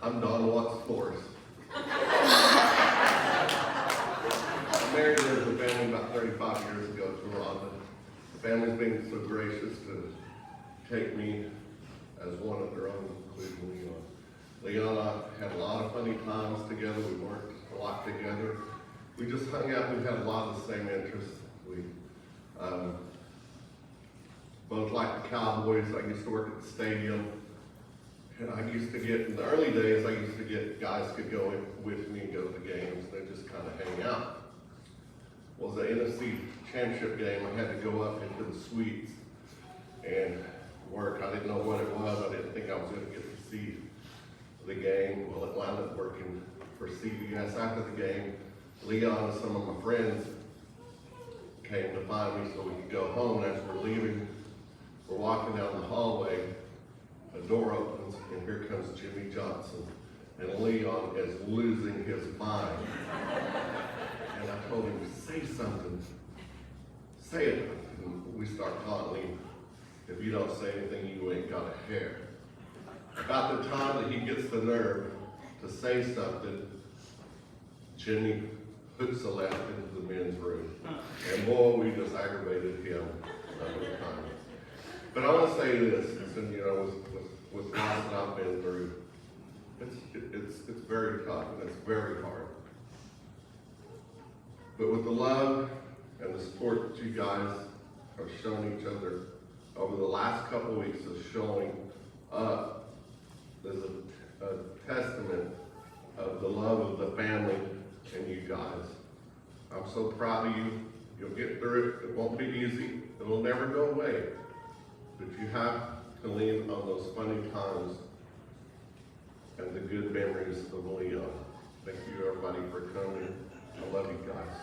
I'm Don Watts Forrest. I married into the family about 35 years ago to Rhonda. The family's been so gracious to take me as one of their own, including Leon. Leon and I had a lot of funny times together. We worked a lot together. We just hung out. We had a lot of the same interests. We both liked the Cowboys. I used to work at the stadium. And I used to get, in the early days, I used to get guys could go with me and go to the games. They just kind of hang out. Well, the NFC Championship game, I had to go up into the suites and work. I didn't know what it was. I didn't think I was going to get to see the game. Well, it wound up working for CBS. After the game, Leon and some of my friends came to find me so we could go home. As we're leaving, we're walking down the hallway. A door opens, and here comes Jimmy Johnson. And Leon is losing his mind. And I told him, say something. Say it. And we start calling him, if you don't say anything, you ain't got a hair. About the time that he gets the nerve to say something, Jimmy hooks a left into the men's room. And boy, we just aggravated him another time. But I want to say this, and you know, with lots that I've been through, it's very tough and it's very hard. But with the love and the support that you guys have shown each other over the last couple of weeks of showing up, there's a testament of the love of the family and you guys. I'm so proud of you. You'll get through it. It won't be easy. It'll never go away. But you have to lean on those funny times and the good memories of Leon. Thank you, everybody, for coming. I love you guys.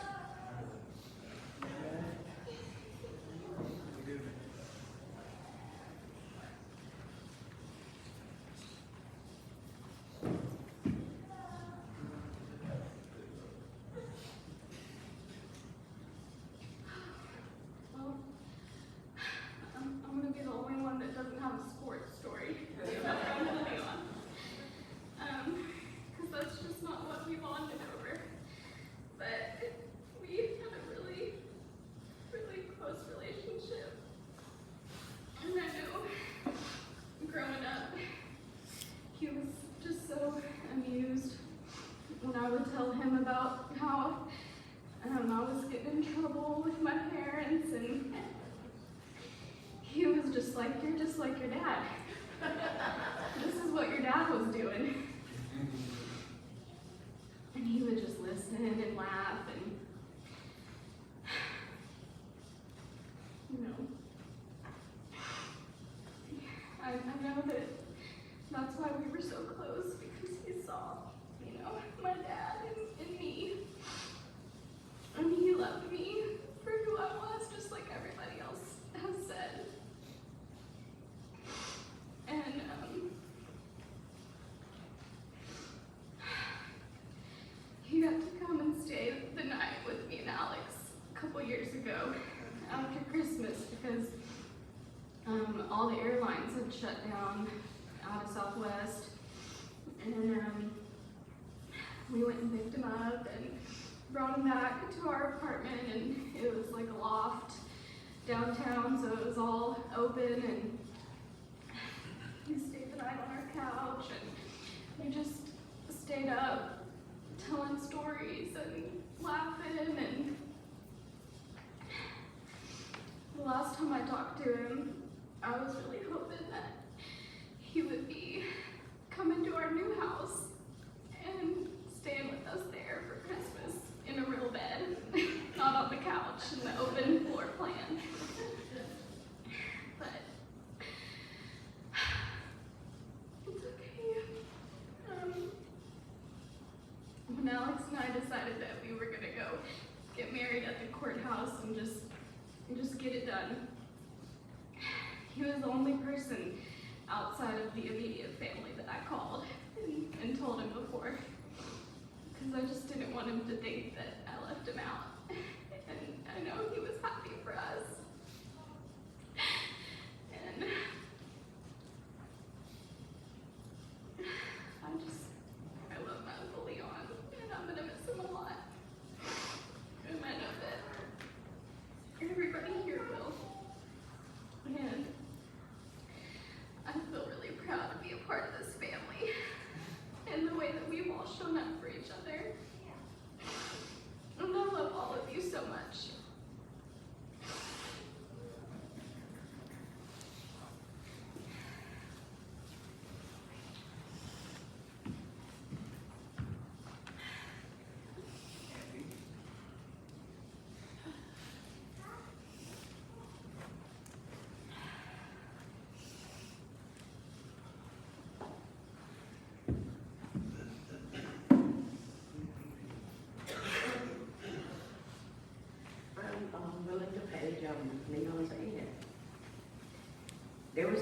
I would tell him about how I was getting in trouble with my parents, and he was just like, you're just like your dad. This is what your dad was doing. And he would just listen and laugh, and you know, I know that that's why we were so close, because he saw, you know, my dad and me. And he loved me for who I was, just like everybody else has said. And he got to come and stay the night with me and Alex a couple years ago after Christmas, because all the airlines had shut down out of Southwest. And we went and picked him up and brought him back to our apartment, and it was like a loft downtown, so it was all open, and we stayed the night on our couch, and we just stayed up telling stories and laughing. And the last time I talked to him, I was really hoping that he would be coming to our new house and staying with us there for Christmas in a real bed, not on the couch in the open floor plan. But it's okay. When Alex and I decided that we were gonna go get married at the courthouse and just get it done, he was the only person outside of the immediate family that I called and told him before, because I just didn't want him to think that I left him out. And I know he was happy for us. And I just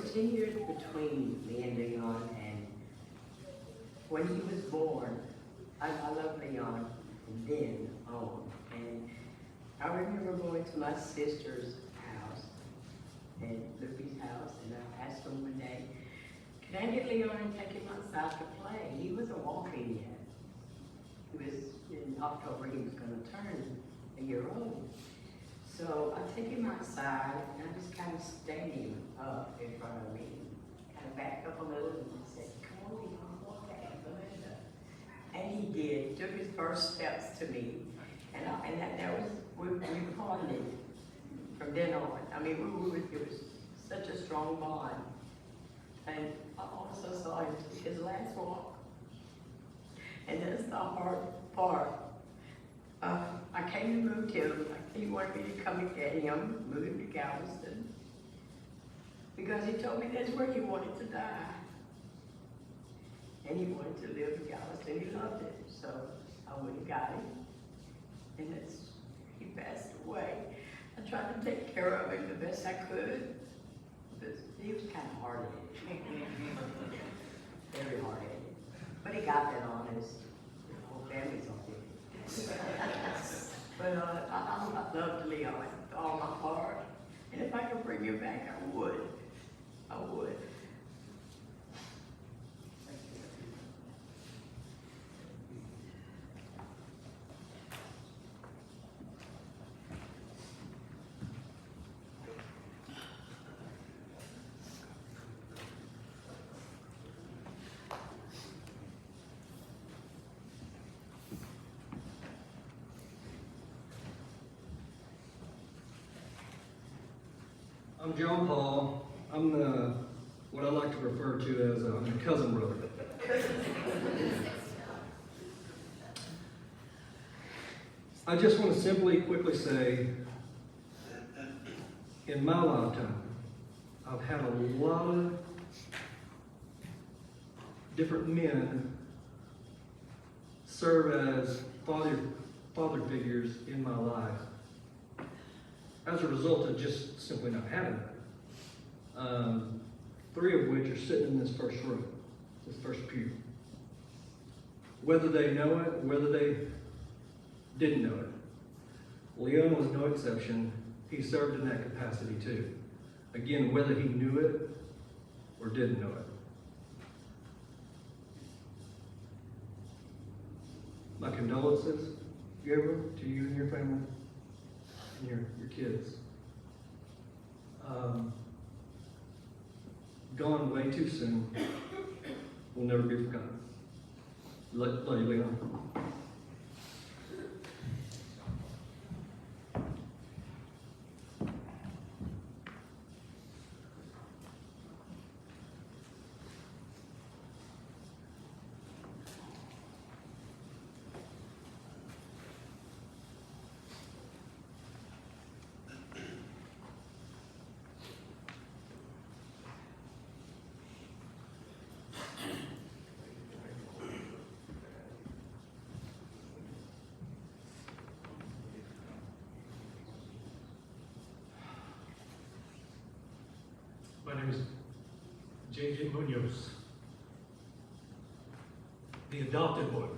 was 10 years between me and Leon, and when he was born, I love Leon from then on. And I remember going to my sister's house, and Lupe's house, and I asked him one day, can I get Leon and take him outside to play? He wasn't walking yet. He was, in October, he was gonna turn a year old. So I take him outside, and I just kind of stand him up in front of me, kind of back up a little, and said, come on, Leon, walk back, Belinda. And he did, took his first steps to me, and that was, we bonded from then on. I mean, it was such a strong bond. And I also saw him take his last walk. And that's the hard part. I came and moved him. He wanted me to come and get him, move him to Galveston, because he told me that's where he wanted to die. And he wanted to live in Galveston. He loved it. So I went and got him. And he passed away. I tried to take care of him the best I could, because he was kind of hard-headed. Very hard-headed. But he got that honest. The whole family's on it. But I loved Leon with all my heart. And if I could bring him back, I would. I would. I'm John Paul. I'm what I like to refer to as a cousin brother. I just want to simply, quickly say, in my lifetime, I've had a lot of different men serve as father figures in my life, as a result of just simply not having them. 3 of which are sitting in this first room, this first pew. Whether they know it, whether they didn't know it. Leon was no exception. He served in that capacity too. Again, whether he knew it or didn't know it. My condolences, Gabriel, to you and your family and your kids. Gone way too soon. Will never be forgotten. Love you, Leon. My name is J.J. Munoz, the adopted one.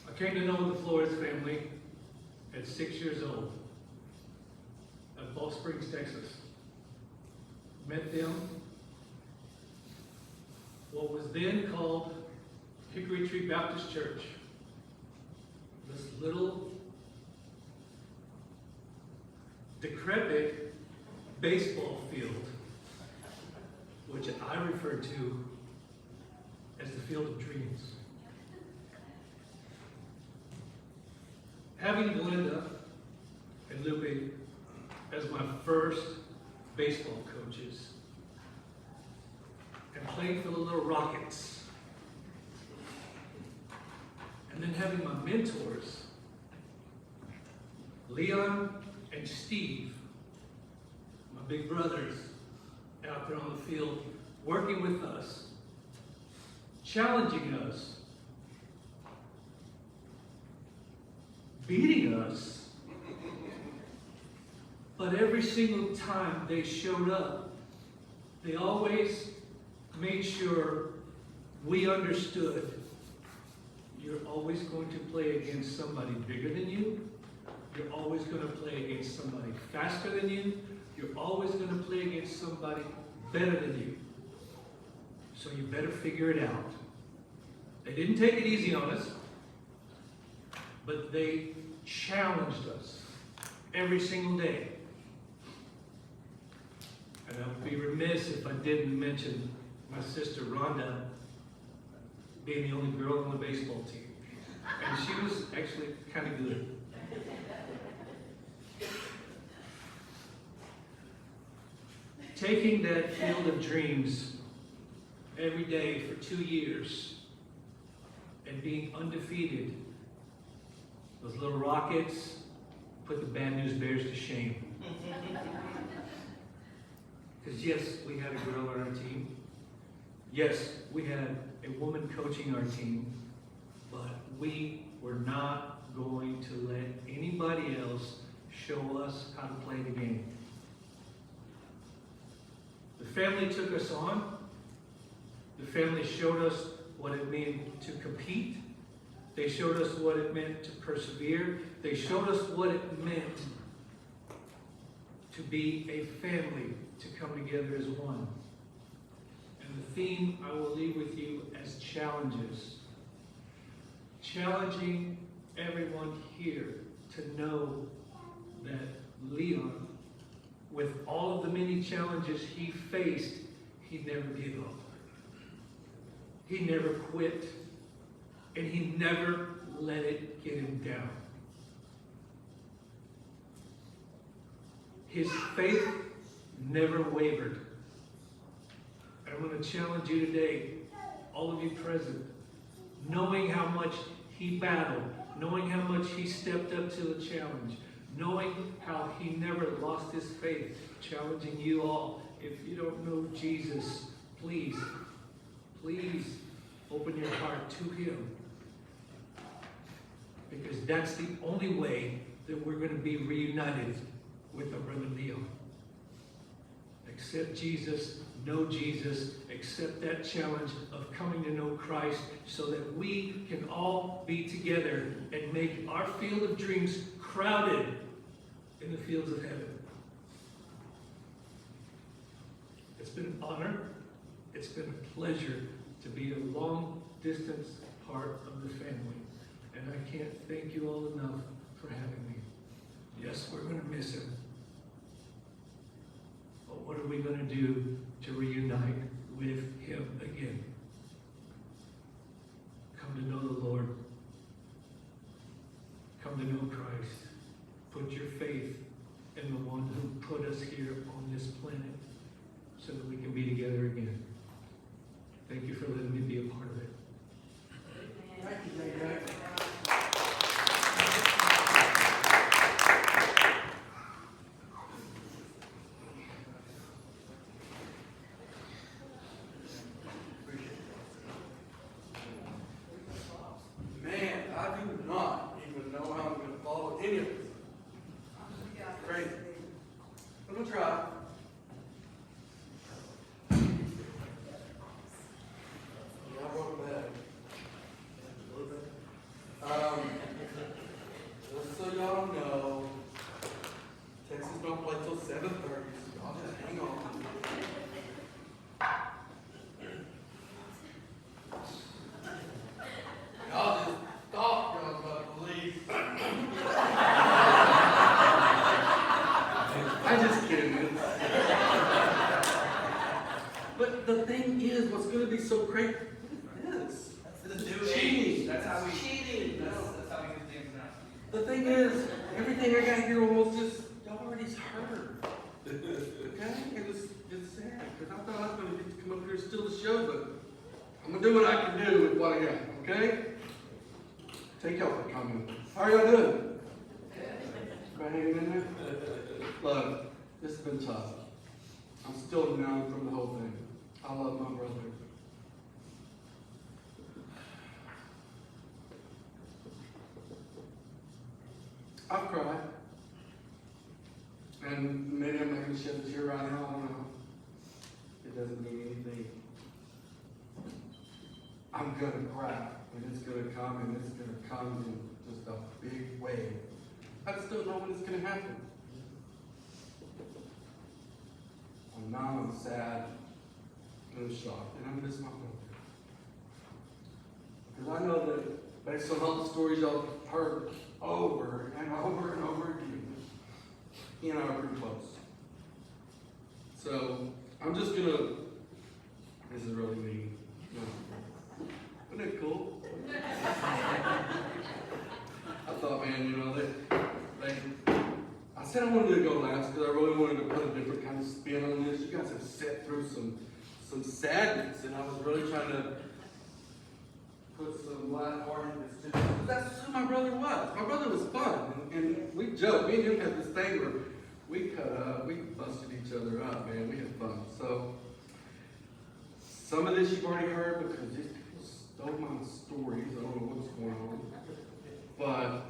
I came to know the Flores family at 6 years old at Fall Springs, Texas. Met them, what was then called Hickory Tree Baptist Church. This little decrepit baseball field, which I refer to as the Field of Dreams. Having Belinda and Lupe as my first baseball coaches and playing for the Little Rockets, and then having my mentors, Leon and Steve, my big brothers, out there on the field, working with us, challenging us, beating us, but But every single time they showed up, they always made sure we understood you're always going to play against somebody bigger than you. You're always going to play against somebody faster than you. You're always going to play against somebody better than you. So you better figure it out. They didn't take it easy on us, but they challenged us every single day. And I would be remiss if I didn't mention my sister Rhonda being the only girl on the baseball team. And she was actually kind of good. Taking that field of dreams every day for 2 years and being undefeated, those little Rockets put the Bad News Bears to shame. Because yes, we had a girl on our team. Yes, we had a woman coaching our team, but we were not going to let anybody else show us how to play the game. The family took us on. The family showed us what it meant to compete. They showed us what it meant to persevere. They showed us what it meant to be a family, to come together as one. And the theme I will leave with you as challenges. Challenging everyone here to know that Leon, with all of the many challenges he faced, he never gave up. He never quit. And he never let it get him down. His faith never wavered. And I'm going to challenge you today, all of you present, knowing how much he battled, knowing how much he stepped up to the challenge, knowing how he never lost his faith, challenging you all. If you don't know Jesus, please, please open your heart to him. Because that's the only way that we're going to be reunited with our brother Leon. Accept Jesus, know Jesus, accept that challenge of coming to know Christ so that we can all be together and make our field of dreams crowded in the fields of heaven. It's been an honor. It's been a pleasure to be a long distance part of the family. And I can't thank you all enough for having me. Yes, we're going to miss him. But what are we going to do to reunite with him again? Come to know the Lord. Come to know Christ. Put your faith in the one who put us here on this planet so that we can be together again. Thank you for letting me be a part of it. Thank you, Jay. Man, I do not even know how I'm going to follow any of this. Crazy. I'm going to try. Yeah, I brought a bag. Just so y'all know, Texas don't play till 7:30, so y'all just hang on. Y'all just thought y'all was about to leave. I'm just kidding. But the thing is, what's going to be so great is That's the new cheating. age. That's how we Cheating. That's how we do things now. The thing is, everything I got here almost just, y'all already heard. Okay? It's sad, because I thought I was going to get to come up here and steal the show, but I'm going to do what I can do with what I got, okay? Take y'all for coming. How are y'all doing? Everybody hanging in there? Look, this has been tough. I'm still numb from the whole thing. I love my brother. I've cried. And shed a tear right now, I don't know. It doesn't mean anything. I'm gonna cry, and it's gonna come, and it's gonna come in just a big wave. I just don't know when it's gonna happen. I'm numb, I'm sad, and I'm shocked, and I miss my brother. Because I know that based on all the stories y'all have heard over and over and over again, he and I are pretty close. So, I'm just gonna, this is really mean. No. Isn't it cool? I thought, man, you know, I said I wanted to go last because I really wanted to put a different kind of spin on this. You guys have sat through some sadness, and I was really trying to put some lightheartedness to it. That's who my brother was. My brother was fun, and we joked. Me and him had this thing where we cut up, we busted each other up, man. We had fun. So, some of this you've already heard because these people stole my stories. I don't know what's going on. But,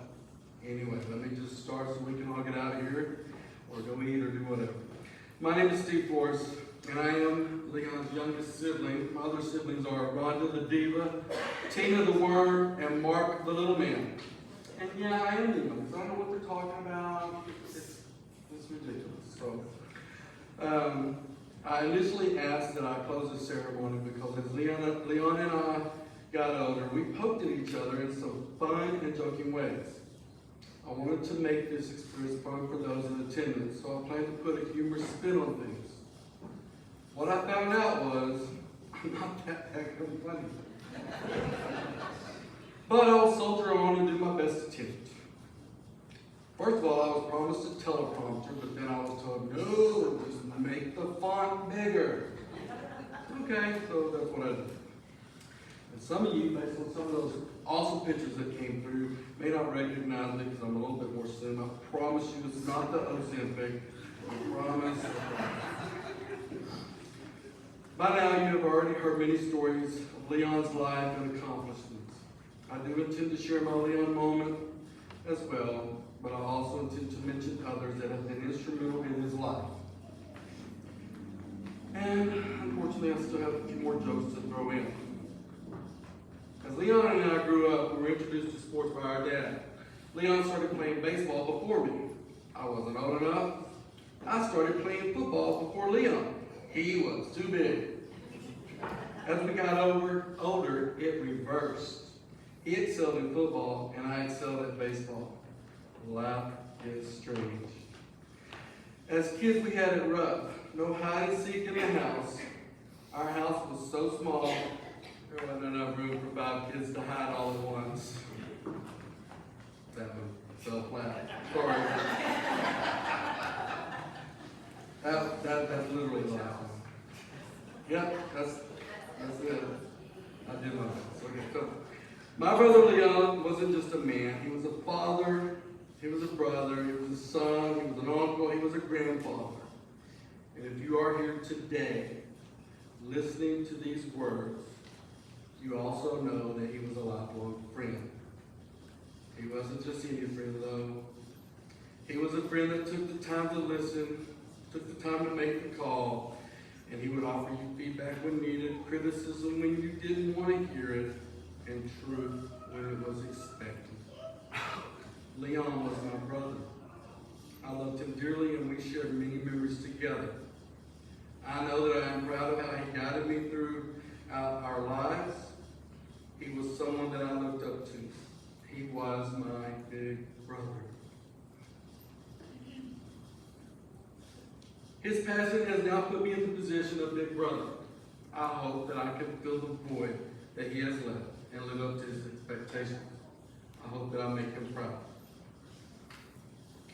anyway, let me just start so we can all get out of here or go eat or do whatever. My name is Steve Forrest, and I am Leon's youngest sibling. My other siblings are Rhonda the Diva, Tina the Worm, and Mark the Little Man. And yeah, I am the youngest. I don't know what they're talking about. It's ridiculous. So, I initially asked that I close the ceremony because as Leon and I got older, we poked at each other in some fun and joking ways. I wanted to make this experience fun for those in attendance, so I planned to put a humorous spin on things. What I found out was, I'm not that heck funny. But I will soldier on and do my best attempt. First of all, I was promised a teleprompter, but then I was told, no, just make the font bigger. Okay, so that's what I did. And some of you, based on some of those awesome pictures that came through, may not recognize me because I'm a little bit more slim. I promise you it's not the Ozempic. I promise. By now you have already heard many stories of Leon's life and accomplishments. I do intend to share my Leon moment as well, but I also intend to mention others that have been instrumental in his life. And unfortunately I still have a few more jokes to throw in. As Leon and I grew up, we were introduced to sports by our dad. Leon started playing baseball before me. I wasn't old enough. I started playing football before Leon. He was too big. As we got older, it reversed. He excelled in football, and I excelled at baseball. Life is strange. As kids, we had it rough. No hide and seek in the house. Our house was so small, there wasn't enough room for 5 kids to hide all at once. That one fell flat. Sorry. That's literally the last one. Yep, that's it. I did my best. Okay, so my brother Leon wasn't just a man. He was a father, he was a brother, he was a son, he was an uncle, he was a grandfather. And if you are here today listening to these words, you also know that he was a lifelong friend. He wasn't just any friend though. He was a friend that took the time to listen, took the time to make the call, and he would offer you feedback when needed, criticism when you didn't want to hear it, and truth when it was expected. Leon was my brother. I loved him dearly, and we shared many memories together. I know that I am proud of how he guided me through our lives. He was someone that I looked up to. He was my big brother. His passing has now put me in the position of big brother. I hope that I can fill the void that he has left and live up to his expectations. I hope that I make him proud.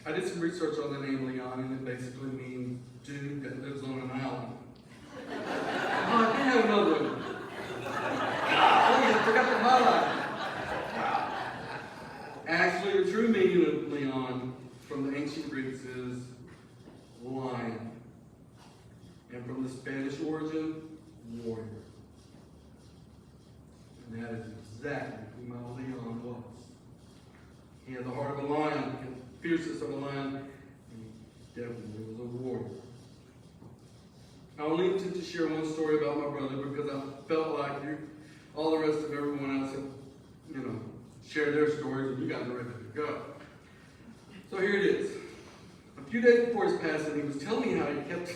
I did some research on the name Leon, and it basically means dude that lives on an island. Oh, I can have another one. I forgot to highlight. Actually, the true meaning of Leon from the ancient Greeks is lion. And from the Spanish origin, warrior. And that is exactly who my Leon was. He had the heart of a lion, he had the fierceness of a lion, and he definitely was a warrior. I only intend to share one story about my brother because I felt like all the rest of everyone else have, shared their stories, and you guys are ready to go. So here it is. A few days before his passing, he was telling me how he kept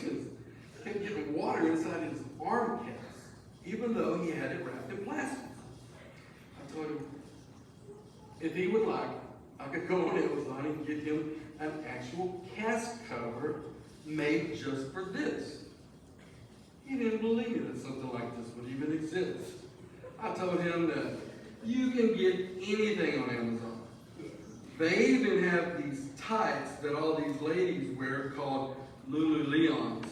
getting water inside his arm cast, even though he had it wrapped in plastic. I told him if he would like, I could go on Amazon and get him an actual cast cover made just for this. He didn't believe me that something like this would even exist. I told him that you can get anything on Amazon. They even have these tights that all these ladies wear called Lululeons.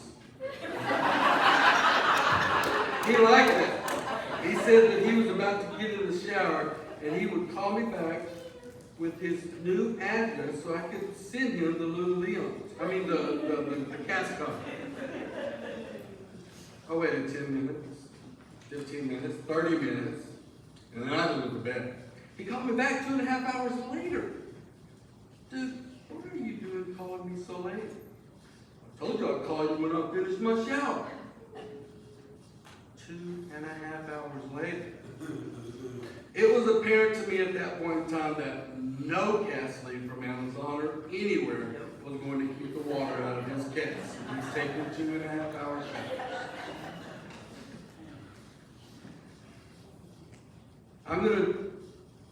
He liked that. He said that he was about to get in the shower and he would call me back with his new address so I could send him the Lululeons. I mean the cast cover. I waited 10 minutes, 15 minutes, 30 minutes, and then I went to bed. He called me back 2.5 hours later. Dude, what are you doing calling me so late? I told you I'd call you when I finish my shower. 2.5 hours later. It was apparent to me at that point in time that no cast lead from Amazon or anywhere was going to keep the water out of his cast. He's taking 2.5 hours back. I'm going to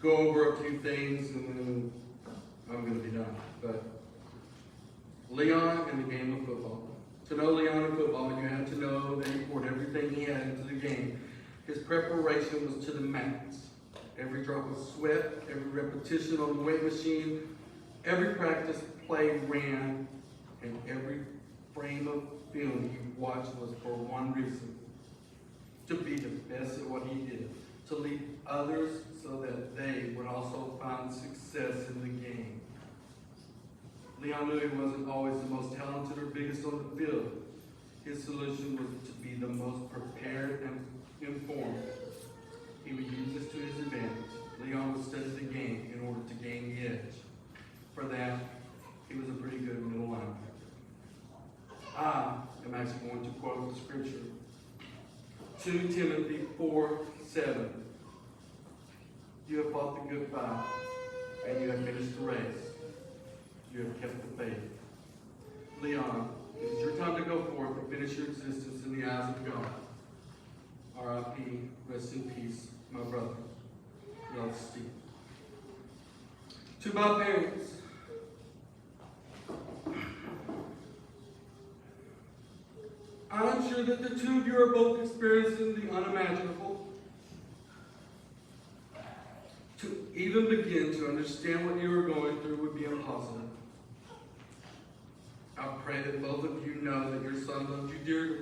go over a few things and then I'm going to be done. But Leon and the game of football. To know Leon in football, you had to know that he poured everything he had into the game. His preparation was to the max. Every drop of sweat, every repetition on the weight machine, every practice play ran, and every frame of film he watched was for one reason: to be the best at what he did, to lead others so that they would also find success in the game. Leon knew he wasn't always the most talented or biggest on the field. His solution was to be the most prepared and informed. He would use this to his advantage. Leon would study the game in order to gain the edge. For that, he was a pretty good middle linebacker. I am actually going to quote the scripture. 2 Timothy 4:7. You have fought the good fight, and you have finished the race. You have kept the faith. Leon, it is your time to go forth and finish your existence in the eyes of God. R.I.P. Rest in peace, my brother. Love, Steve. To my parents, I'm sure that the two of you are both experiencing the unimaginable. To even begin to understand what you are going through would be impossible. I pray that both of you know that your son loved you dearly.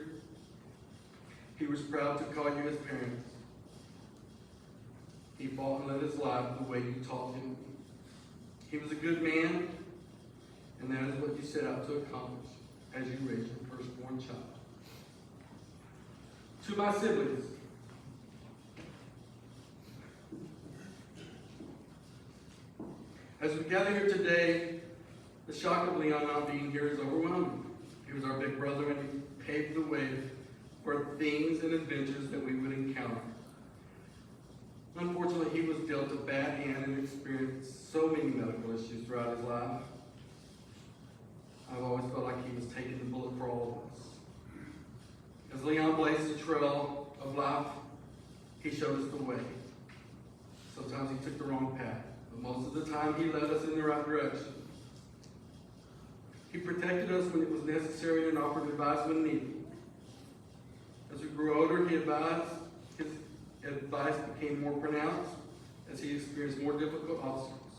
He was proud to call you his parents. He fought and led his life the way you taught him. He was a good man, and that is what you set out to accomplish as you raised your firstborn child. To my siblings, as we gather here today, the shock of Leon not being here is overwhelming. He was our big brother, and he paved the way for things and adventures that we would encounter. Unfortunately, he was dealt a bad hand and experienced so many medical issues throughout his life. I've always felt like he was taking the bullet for all of us. As Leon blazed the trail of life, he showed us the way. Sometimes he took the wrong path, but most of the time he led us in the right direction. He protected us when it was necessary and offered advice when needed. As we grew older, his advice became more pronounced as he experienced more difficult obstacles.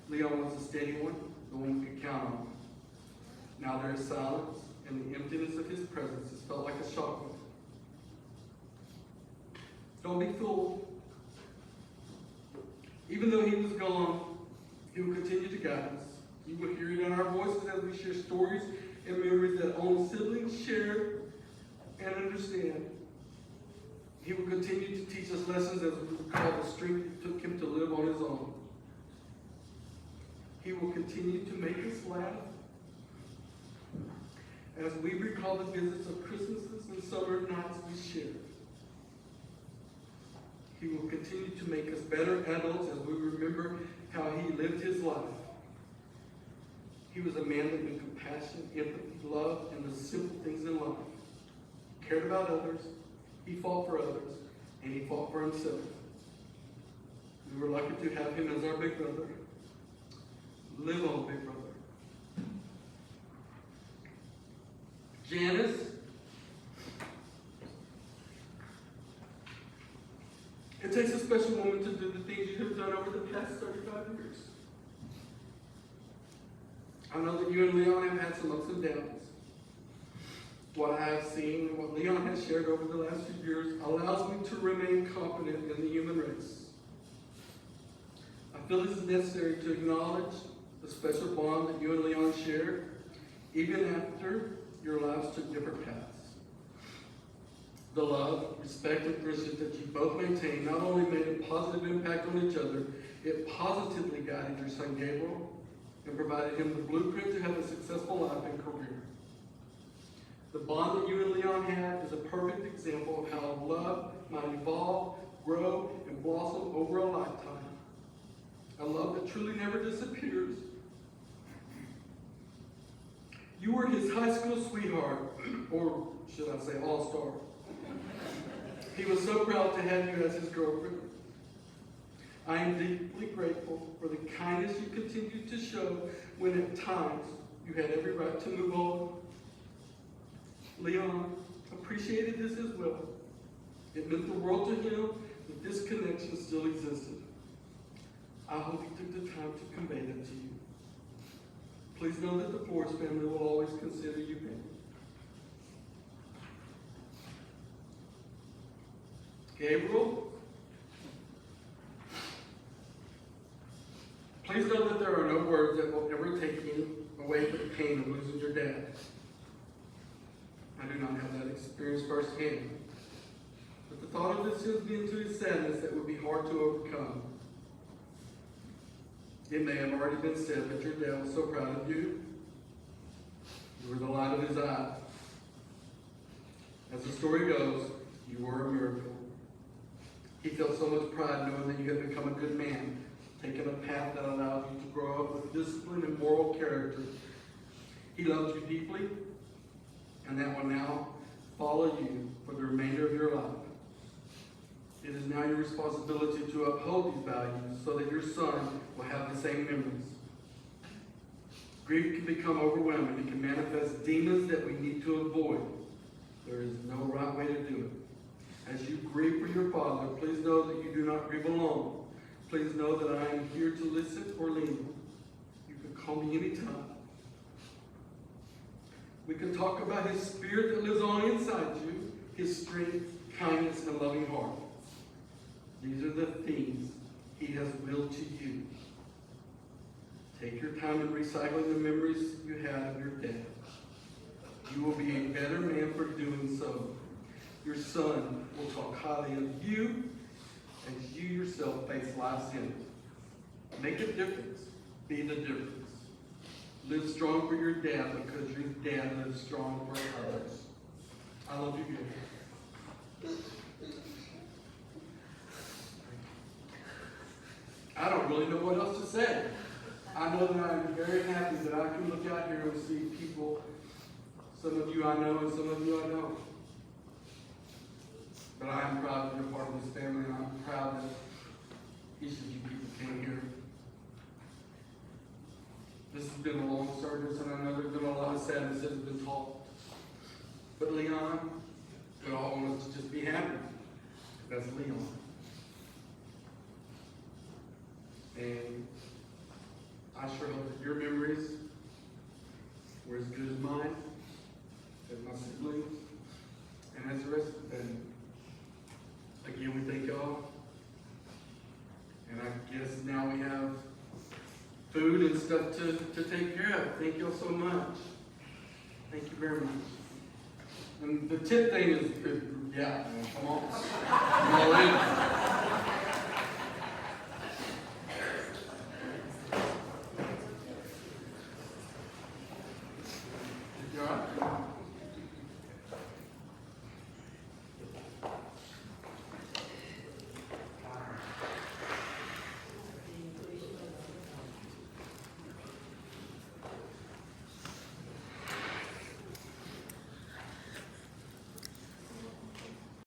Leon was a steady one, the one we could count on. Now there is silence, and the emptiness of his presence has felt like a shockwave. Don't be fooled. Even though he was gone, he will continue to guide us. You will hear it in our voices as we share stories and memories that only siblings share and understand. He will continue to teach us lessons as we recall the strength it took him to live on his own. He will continue to make us laugh as we recall the visits of Christmases and summer nights we shared. He will continue to make us better adults as we remember how he lived his life. He was a man that knew compassion, empathy, love, and the simple things in life. He cared about others, he fought for others, and he fought for himself. We were lucky to have him as our big brother. Live on, big brother. Janice. It takes a special woman to do the things you have done over the past 35 years. I know that you and Leon have had some ups and downs. What I have seen and what Leon has shared over the last few years allows me to remain confident in the human race. I feel it is necessary to acknowledge the special bond that you and Leon shared, even after your lives took different paths. The love, respect, and friendship that you both maintained not only made a positive impact on each other, it positively guided your son Gabriel and provided him the blueprint to have a successful life and career. The bond that you and Leon had is a perfect example of how love might evolve, grow, and blossom over a lifetime. A love that truly never disappears. You were his high school sweetheart, or should I say all-star. He was so proud to have you as his girlfriend. I am deeply grateful for the kindness you continued to show when at times you had every right to move on. Leon appreciated this as well. It meant the world to him that this connection still existed. I hope he took the time to convey that to you. Please know that the Forrest family will always consider you family. Gabriel, please know that there are no words that will ever take you away from the pain of losing your dad. I do not have that experience firsthand. But the thought of this sends me into a sadness that would be hard to overcome. It may have already been said that your dad was so proud of you. You were the light of his eye. As the story goes, you were a miracle. He felt so much pride knowing that you had become a good man, taking a path that allowed you to grow up with discipline and moral character. He loved you deeply, and that will now follow you for the remainder of your life. It is now your responsibility to uphold these values so that your son will have the same memories. Grief can become overwhelming. It can manifest demons that we need to avoid. There is no right way to do it. As you grieve for your father, please know that you do not grieve alone. Please know that I am here to listen or lean. You can call me anytime. We can talk about his spirit that lives on inside you, his strength, kindness, and loving heart. These are the things he has willed to you. Take your time in recycling the memories you had of your dad. You will be a better man for doing so. Your son will talk highly of you as you yourself face life's end. Make a difference. Be the difference. Live strong for your dad because your dad lives strong for others. I love you, Gabriel. I don't really know what else to say. I know that I'm very happy that I can look out here and see people, some of you I know and some of you I don't. But I am proud that you're part of this family, and I'm proud that each of you people came here. This has been a long service, and I know there's been a lot of sadness that has been talked. But Leon, we all want us to just be happy. That's Leon. And I sure hope that your memories were as good as mine, as my siblings, and as the rest of the family. Again, we thank y'all. And I guess now we have food and stuff to take care of. Thank y'all so much. Thank you very much. And the tip thing is, yeah, come on. I'm all in.